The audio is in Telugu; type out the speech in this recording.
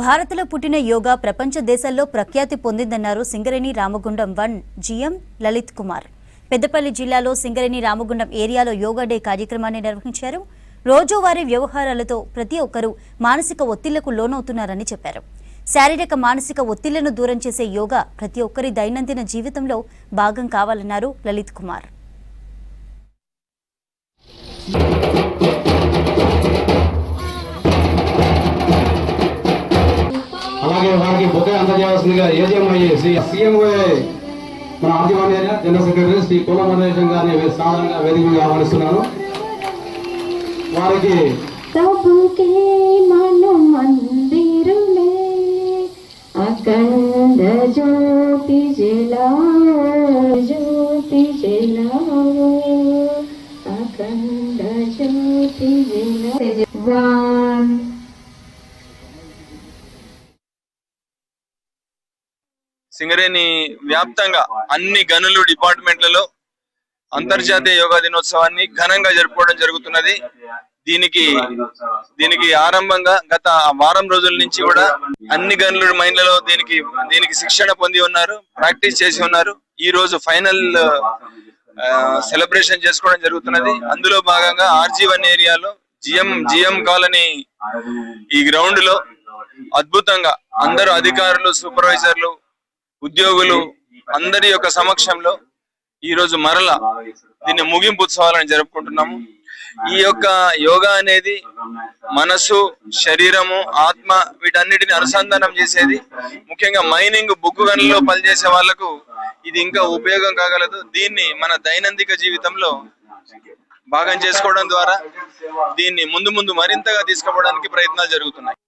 భారత్లో పుట్టిన యోగా ప్రపంచ దేశాల్లో ప్రఖ్యాతి పొందిందన్నారు సింగరేణి రామగుండం 1 జీఎం లలిత్ కుమార్. పెద్దపల్లి జిల్లాలో సింగరేణి రామగుండం ఏరియాలో యోగా డే కార్యక్రమాన్ని నిర్వహించారు. రోజువారీ వ్యవహారాలతో ప్రతి ఒక్కరూ మానసిక ఒత్తిళ్లకు లోనవుతున్నారని చెప్పారు. శారీరక మానసిక ఒత్తిళ్లను దూరం చేసే యోగా ప్రతి ఒక్కరి దైనందిన జీవితంలో భాగం కావాలన్నారు లలిత్ కుమార్. అలాగే వారికి బొకే అందజేయాల్సిందిగా ఏజీఎంఐ సీఎంఓఏ మన ఆదివాణి ఏరియా జనరల్ సెక్రటరీ శ్రీ కులమల్లేశం గారిని సాధారణంగా వేదికగా ఆహ్వానిస్తున్నాను. వారికి అఖండ జ్యోతి జ్యోతి అఖండ జ్యోతి సింగరేణి వ్యాప్తంగా అన్ని గనులు డిపార్ట్మెంట్లలో అంతర్జాతీయ యోగా దినోత్సవాన్ని ఘనంగా జరుపుకోవడం జరుగుతున్నది. దీనికి ఆరంభంగా గత వారం రోజుల నుంచి కూడా అన్ని గనులు మైన్లలో దీనికి శిక్షణ పొంది ఉన్నారు, ప్రాక్టీస్ చేసి ఉన్నారు. ఈ రోజు ఫైనల్ సెలబ్రేషన్ చేసుకోవడం జరుగుతున్నది. అందులో భాగంగా RG1 ఏరియాలో జిఎం కాలనీ ఈ గ్రౌండ్ లో అద్భుతంగా అందరూ అధికారులు, సూపర్వైజర్లు, ఉద్యోగులు అందరి యొక్క సమక్షంలో ఈ రోజు మరలా దీన్ని ముగింపు ఉత్సవాలను జరుపుకుంటున్నాము. ఈ యొక్క యోగా అనేది మనసు, శరీరము, ఆత్మ వీటన్నిటిని అనుసంధానం చేసేది. ముఖ్యంగా మైనింగ్, బొగ్గు గనుల్లో పనిచేసే వాళ్లకు ఇది ఇంకా ఉపయోగం కాగలదు. దీన్ని మన దైనందిక జీవితంలో భాగం చేసుకోవడం ద్వారా దీన్ని ముందు మరింతగా తీసుకుపోవడానికి ప్రయత్నాలు జరుగుతున్నాయి.